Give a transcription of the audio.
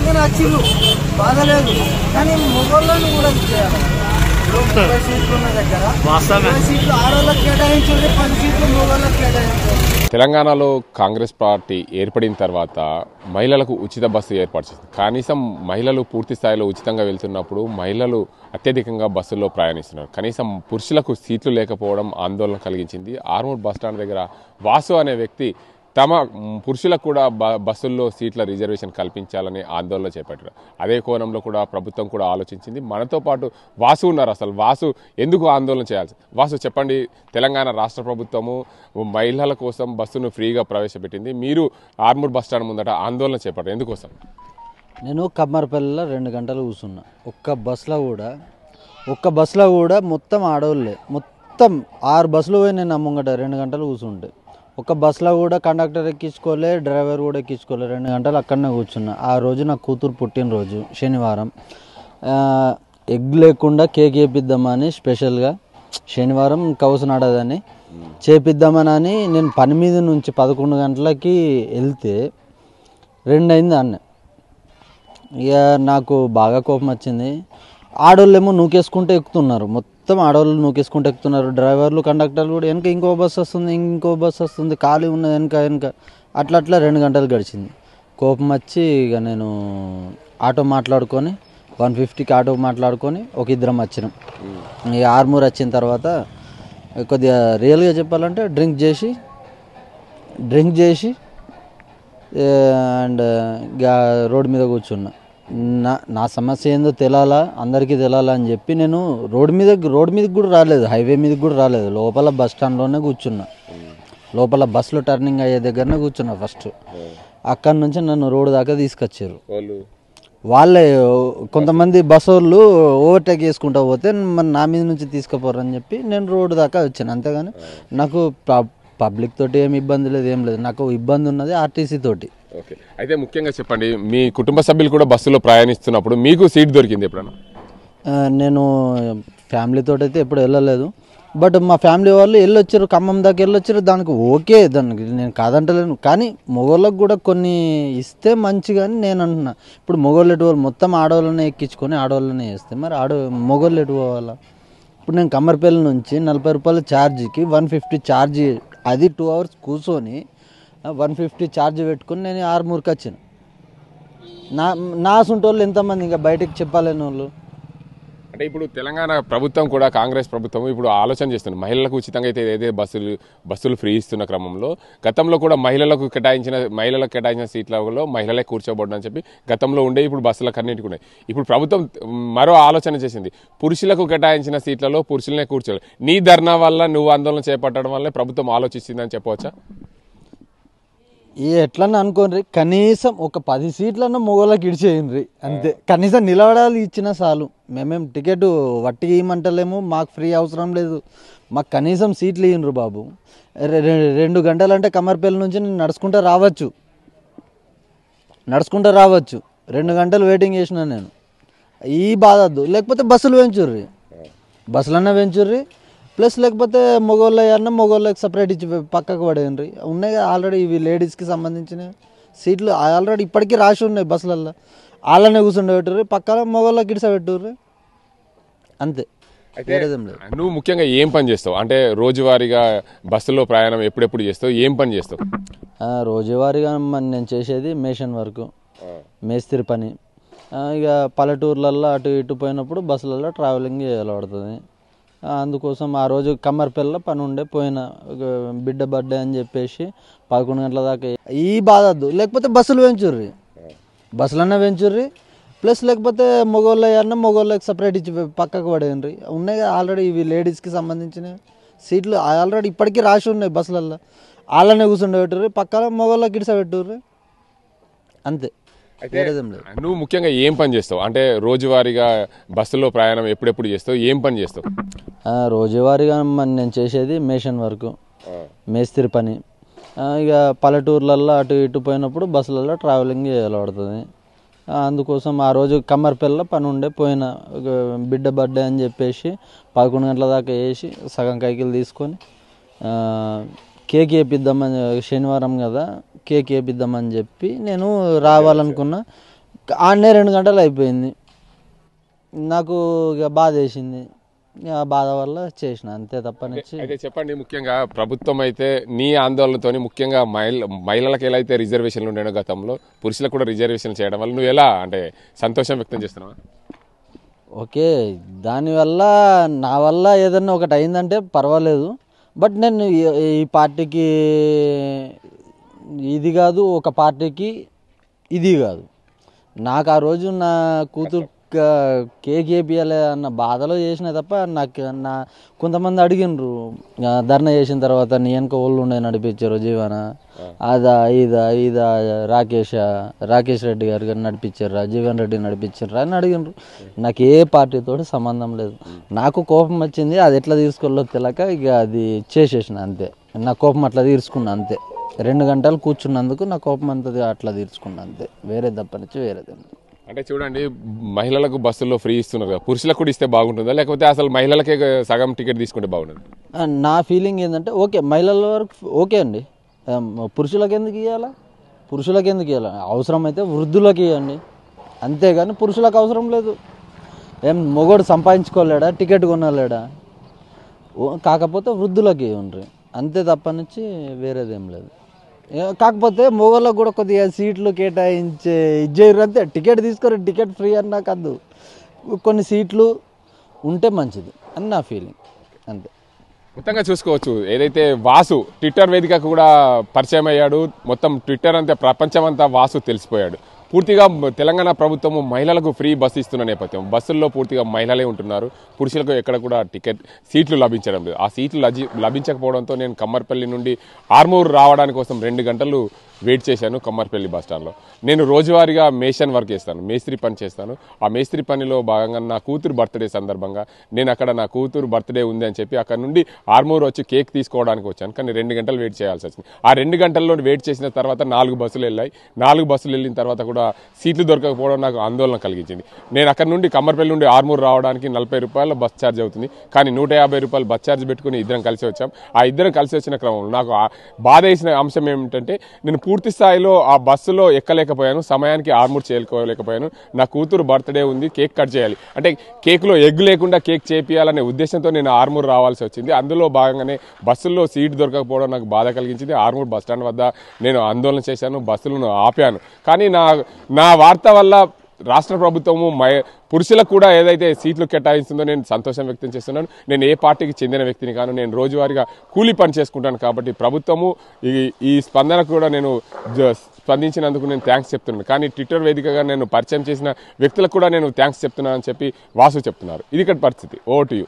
మందిని వచ్చిండ్రు బాధలేదు, కానీ మొగోళ్ళను కూడా చేయాలి. 20 సీట్లు ఉన్న దగ్గర 20 సీట్లు ఆడవాళ్ళకి కేటాయించండి, 10 సీట్లు మొగోళ్ళకి కేటాయించండి. తెలంగాణలో కాంగ్రెస్ పార్టీ ఏర్పడిన తర్వాత మహిళలకు ఉచిత బస్సు ఏర్పాటు చేసింది. కనీసం మహిళలు పూర్తి స్థాయిలో ఉచితంగా వెళ్తున్నప్పుడు మహిళలు అత్యధికంగా బస్సుల్లో ప్రయాణిస్తున్నారు. కనీసం పురుషులకు సీట్లు లేకపోవడం ఆందోళన కలిగించింది. ఆర్మూర్ బస్టాండ్ దగ్గర వాసు అనే వ్యక్తి తమ పురుషులకు కూడా బస్సుల్లో సీట్ల రిజర్వేషన్ కల్పించాలని ఆందోళన చేపట్టారు. అదే కోణంలో కూడా ప్రభుత్వం కూడా ఆలోచించింది. మనతో పాటు వాసు ఉన్నారు. అసలు వాసు ఎందుకు ఆందోళన చేయాల్సి? వాసు చెప్పండి, తెలంగాణ రాష్ట్ర ప్రభుత్వము మహిళల కోసం బస్సును ఫ్రీగా ప్రవేశపెట్టింది. మీరు ఆర్మూర్ బస్టాండ్ ముందట ఆందోళన చేపట్టారు, ఎందుకోసం? నేను కమ్మర్పల్లిలో 2 గంటలు కూర్చున్నా. ఒక్క బస్సులో కూడా మొత్తం ఆడవాళ్ళే. మొత్తం 6 బస్సులు పోయి నేను ముంగట 2 గంటలు కూర్చుంటే ఒక బస్సులో కూడా కండక్టర్ ఎక్కించుకోలే, డ్రైవర్ కూడా ఎక్కించుకోలే. 2 గంటలు అక్కడనే కూర్చున్నా. ఆ రోజు నా కూతురు పుట్టినరోజు, శనివారం. ఎగ్ లేకుండా కేక్ వేపిద్దామని స్పెషల్గా శనివారం కౌసునాడదని చేపిద్దామని నేను పని మీద నుంచి 11 గంటలకి వెళ్తే 2 అయింది అన్న. ఇక నాకు బాగా కోపం వచ్చింది. ఆడవాళ్ళేమో నూకేసుకుంటూ ఎక్కుతున్నారు, మొత్తం ఆడవాళ్ళు నూకేసుకుంటూ ఎక్కుతున్నారు. డ్రైవర్లు కండక్టర్లు కూడా వెనక ఇంకో బస్సు వస్తుంది, ఖాళీ ఉన్నది వెనక అట్లా 2 గంటలు గడిచింది. కోపం వచ్చి ఇక నేను ఆటో మాట్లాడుకొని 150కి ఆటో మాట్లాడుకొని ఒక 2 వచ్చినాం. ఇక ఆర్మూర్ వచ్చిన తర్వాత కొద్దిగా రియల్గా చెప్పాలంటే డ్రింక్ చేసి అండ్ రోడ్డు మీద కూర్చున్నా. నా సమస్య ఏందో తెలాలా, అందరికీ తెలాలా అని చెప్పి నేను రోడ్డు మీదకి కూడా రాలేదు, హైవే మీదకి కూడా రాలేదు. లోపల బస్ స్టాండ్లోనే కూర్చున్నా. లోపల బస్సులో టర్నింగ్ అయ్యే దగ్గరనే కూర్చున్నా ఫస్ట్. అక్కడి నుంచి నన్ను రోడ్డు దాకా తీసుకొచ్చారు. వాళ్ళే కొంతమంది బస్ వాళ్ళు ఓవర్టేక్ చేసుకుంటూ పోతే మరి నా మీద నుంచి తీసుకుపోరని చెప్పి నేను రోడ్డు దాకా వచ్చాను. అంతేగాని నాకు పబ్లిక్ తోటి ఏమి ఇబ్బంది లేదు, ఏం లేదు. నాకు ఇబ్బంది ఉన్నది ఆర్టీసీ తోటి. ఓకే, అయితే ముఖ్యంగా చెప్పండి, మీ కుటుంబ సభ్యులు కూడా బస్సులో ప్రయాణిస్తున్నప్పుడు మీకు సీట్ దొరికింది ఎప్పుడన్నా? నేను ఫ్యామిలీతో అయితే ఎప్పుడు వెళ్ళలేదు. బట్ మా ఫ్యామిలీ వాళ్ళు వెళ్ళొచ్చారు, ఖమ్మం దాకా వెళ్ళొచ్చారు. దానికి ఓకే, దానికి నేను కాదంటలేను. కానీ మొగోళ్ళకు కూడా కొన్ని ఇస్తే మంచిగాని నేను అంటున్నా. ఇప్పుడు మొగోళ్ళు ఎటు వాళ్ళు మొత్తం ఆడవాళ్ళనే ఎక్కించుకొని ఆడవాళ్ళనే వేస్తే మరి మొగోళ్ళు ఎటు పోవాలా? ఇప్పుడు నేను కమ్మర్పల్లి నుంచి 40 రూపాయల ఛార్జీకి 150 ఛార్జీ, అది 2 అవర్స్ కూర్చొని 150 ఛార్జ్ పెట్టుకుని నేను ఆర్మూర్కి వచ్చాను. నా సొంటోళ్ళు ఎంతమంది ఇంకా బయటకు చెప్పాలేని వాళ్ళు? అంటే ఇప్పుడు తెలంగాణ ప్రభుత్వం కూడా, కాంగ్రెస్ ప్రభుత్వం ఇప్పుడు ఆలోచన చేస్తుంది. మహిళలకు ఉచితంగా అయితే ఏదైతే బస్సులు ఫ్రీ ఇస్తున్న క్రమంలో గతంలో కూడా మహిళలకు కేటాయించిన సీట్లలో మహిళలే కూర్చోబడ్డని చెప్పి గతంలో ఉండే ఇప్పుడు బస్సులకు అన్నింటికి ఉన్నాయి. ఇప్పుడు ప్రభుత్వం మరో ఆలోచన చేసింది, పురుషులకు కేటాయించిన సీట్లలో పురుషులనే కూర్చోవాలి. నీ ధర్నా వల్ల, నువ్వు ఆందోళన చేపట్టడం వల్లే ప్రభుత్వం ఆలోచిస్తుందని చెప్పవచ్చా? ఎట్లన్నా అనుకోండి, కనీసం ఒక 10 సీట్లన్నా మొగోళ్ళకి ఇడిచేయండి అంతే. కనీసం నిలబడాలి ఇచ్చిన చాలు. మేమేం టికెట్ వట్టి ఇవ్వమంటలేము, మాకు ఫ్రీ అవసరం లేదు. మాకు కనీసం సీట్లు ఇయ్యండ్రు బాబు. 2 గంటలంటే కమ్మర్పల్లి నుంచి నేను నడుచుకుంటూ రావచ్చు. 2 గంటలు వెయిటింగ్ చేసిన నేను. ఈ బాధ వద్దు. లేకపోతే బస్సులన్నా పెంచుర్రి. ప్లస్ లేకపోతే మొగోళ్ళకి సపరేట్ ఇచ్చి పక్కకు పడేయండి. ఉన్నాయి కదా ఆల్రెడీ ఇవి లేడీస్కి సంబంధించిన సీట్లు ఆల్రెడీ ఇప్పటికీ రాసి ఉన్నాయి బస్సులల్లో. వాళ్ళనే కూర్చుండే పెట్టుర్రి, పక్కన మొగోళ్ళకి ఇడిస పెట్టుర్రి, అంతే. నువ్వు ముఖ్యంగా ఏం పని చేస్తావు? అంటే రోజువారీగా బస్సులో ప్రయాణం ఎప్పుడెప్పుడు చేస్తావు, ఏం పని చేస్తావు? రోజువారీగా నేను చేసేది మేషన్ వర్క్, మేస్త్రి పని. ఇక పల్లెటూర్లలో అటు ఇటు పోయినప్పుడు బస్సులలో ట్రావెలింగ్ చేయాలి పడుతుంది. అందుకోసం ఆ రోజు కమ్మర్పల్లిలో పని ఉండే పోయిన, బిడ్డ బర్త్డే అని చెప్పేసి 11 గంటల దాకా. ఈ బాధ వద్దు. లేకపోతే బస్సులన్నా పెంచుర్రి. ప్లస్ లేకపోతే మొగోళ్ళకి సపరేట్ ఇచ్చి పక్కకు పడేయండి. ఉన్నాయి కదా ఆల్రెడీ ఇవి లేడీస్కి సంబంధించిన సీట్లు ఆల్రెడీ ఇప్పటికీ రాసి ఉన్నాయి బస్సులల్లో. వాళ్ళనే కూర్చుండే పెట్టుర్రి, పక్కన మొగోళ్ళకి ఇడిస పెట్టుర్రి, అంతే. నువ్వు ముఖ్యంగా ఏం పని చేస్తావు? అంటే రోజువారీగా బస్సులో ప్రయాణం ఎప్పుడెప్పుడు చేస్తావు, ఏం పని చేస్తావు? రోజువారీగా నేను చేసేది మేషన్ వర్క్, మేస్త్రి పని. ఇక పల్లెటూర్లలో అటు ఇటు పోయినప్పుడు బస్సులలో ట్రావెలింగ్ చేయాలి పడుతుంది. అందుకోసం ఆ రోజు కమ్మర్పల్లిలో పని ఉండే పోయిన, బిడ్డ బర్త్డే అని చెప్పేసి 11 గంటల దాకా వేసి సగం కైకిలు తీసుకొని కేక్ వేపిద్దామని, శనివారం కదా కేక్ వేపిద్దామని చెప్పి నేను రావాలనుకున్నా. ఆడనే 2 గంటలు అయిపోయింది. నాకు ఇక బాధ వేసింది. ఆ బాధ వల్ల చేసిన అంతే తప్పనిచ్చి. అయితే చెప్పండి, ముఖ్యంగా ప్రభుత్వం అయితే నీ ఆందోళనతోని ముఖ్యంగా మహిళలకు ఎలా అయితే రిజర్వేషన్లు ఉండేనో గతంలో పురుషులకు కూడా రిజర్వేషన్లు చేయడం వల్ల నువ్వు ఎలా అంటే సంతోషం వ్యక్తం చేస్తున్నావా? ఓకే, దానివల్ల నా వల్ల ఏదన్నా ఒకటి అయిందంటే పర్వాలేదు. బట్ నేను ఈ పార్టీకి ఇది కాదు, ఒక పార్టీకి ఇది కాదు. నాకు ఆ రోజు నా కూతురు కేక్ వేపియాలి అన్న బాధలో చేసిన తప్ప నాకు కొంతమంది అడిగినరు ధర్నా చేసిన తర్వాత నీ వెనక వాళ్ళు ఉండే నడిపించారు జీవన అదా ఇదా రాకేష్ రెడ్డి గారు నడిపించారా, జీవన్ రెడ్డి నడిపించారా అని అడిగినరు. నాకు ఏ పార్టీతో సంబంధం లేదు. నాకు కోపం వచ్చింది, అది ఎట్లా తీసుకోవాలో తెలియక ఇక అది చేసేసిన అంతే. నా కోపం అట్లా తీర్చుకున్నా అంతే. 2 గంటలు కూర్చున్నందుకు నా కోపం అంతా అట్లా తీర్చుకున్నా అంతే, వేరే తప్పనిచ్చి వేరేది. అంటే చూడండి, మహిళలకు బస్సుల్లో ఫ్రీ ఇస్తున్నారు కదా, పురుషులకు కూడా ఇస్తే బాగుంటుందా, లేకపోతే అసలు మహిళలకే సగం టికెట్ తీసుకుంటే బాగుంటుంది? నా ఫీలింగ్ ఏంటంటే ఓకే, మహిళల వరకు ఓకే అండి. పురుషులకు ఎందుకు ఇవ్వాలా? అవసరమైతే వృద్ధులకు ఇవ్వండి, అంతేగాని పురుషులకు అవసరం లేదు. ఏం మొగోడు సంపాదించుకోలేడా, టికెట్ కొనలేడా? కాకపోతే వృద్ధులకి ఇవ్వండి అంతే తప్పనిచ్చి వేరేదేం లేదు. కాకపోతే మొగోళ్ళకు కూడా కొద్దిగా సీట్లు కేటాయించే ఇచ్చేయరు అంతే. టికెట్ తీసుకోరు, టికెట్ ఫ్రీ అని నాకు అద్దు, కొన్ని సీట్లు ఉంటే మంచిది అని నా ఫీలింగ్ అంతే. మొత్తంగా చూసుకోవచ్చు, ఏదైతే వాసు ట్విట్టర్ వేదిక కూడా పరిచయం అయ్యాడు, మొత్తం ట్విట్టర్ అంతా ప్రపంచం అంతా వాసు తెలిసిపోయాడు. పూర్తిగా తెలంగాణ ప్రభుత్వము మహిళలకు ఫ్రీ బస్సు ఇస్తున్న నేపథ్యం, బస్సుల్లో పూర్తిగా మహిళలే ఉంటున్నారు, పురుషులకు ఎక్కడ కూడా టికెట్ సీట్లు లభించడం లేదు. ఆ సీట్లు లభించకపోవడంతో నేను కమ్మర్పల్లి నుండి ఆర్మూరు రావడానికి కోసం 2 గంటలు వెయిట్ చేశాను కమ్మర్పల్లి బస్టాండ్లో. నేను రోజువారీగా మేషన్ వర్క్ చేస్తాను, మేస్త్రి పని చేస్తాను. ఆ మేస్త్రి పనిలో భాగంగా నా కూతురు బర్త్డే సందర్భంగా నేను అక్కడ నా కూతురు బర్త్డే ఉంది అని చెప్పి అక్కడ నుండి ఆర్మూరు వచ్చి కేక్ తీసుకోవడానికి వచ్చాను. కానీ 2 గంటలు వెయిట్ చేయాల్సి వచ్చింది. ఆ 2 గంటల్లో వెయిట్ చేసిన తర్వాత 4 బస్సులు వెళ్ళాయి. 4 బస్సులు వెళ్ళిన తర్వాత కూడా సీట్లు దొరకకపోవడం నాకు ఆందోళన కలిగించింది. నేను అక్కడ నుండి కమ్మర్పల్లి నుండి ఆర్మూరు రావడానికి 40 రూపాయల బస్ ఛార్జ్ అవుతుంది. కానీ 150 రూపాయలు బస్ ఛార్జ్ పెట్టుకుని ఇద్దరం కలిసి వచ్చాం. ఆ ఇద్దరం కలిసి వచ్చిన క్రమంలో నాకు బాధ వేసిన అంశం ఏమిటంటే, నేను పూర్తి స్థాయిలో ఆ బస్సులో ఎక్కలేకపోయాను, సమయానికి ఆర్మూర్ చేరుకోలేకపోయాను. నా కూతురు బర్త్డే ఉంది, కేక్ కట్ చేయాలి అంటే కేక్లో ఎగ్ లేకుండా కేక్ చేపియాలనే ఉద్దేశంతో నేను ఆర్మూర్ రావాల్సి వచ్చింది. అందులో భాగంగానే బస్సుల్లో సీట్ దొరకకపోవడం నాకు బాధ కలిగించింది. ఆర్మూర్ బస్టాండ్ వద్ద నేను ఆందోళన చేశాను, బస్సులను ఆపాను. కానీ నా వార్త వల్ల రాష్ట్ర ప్రభుత్వము పురుషులకు కూడా ఏదైతే సీట్లు కేటాయిస్తుందో నేను సంతోషం వ్యక్తం చేస్తున్నాను. నేను ఏ పార్టీకి చెందిన వ్యక్తిని కాను, నేను రోజువారీగా కూలీ పని చేసుకుంటాను. కాబట్టి ప్రభుత్వము ఈ స్పందనకు కూడా నేను స్పందించినందుకు నేను థ్యాంక్స్ చెప్తున్నాను. కానీ ట్విట్టర్ వేదికగా నేను పరిచయం చేసిన వ్యక్తులకు కూడా నేను థ్యాంక్స్ చెప్తున్నానని చెప్పి వాసు చెప్తున్నారు. ఇది ఇక్కడ పరిస్థితి. Over to you.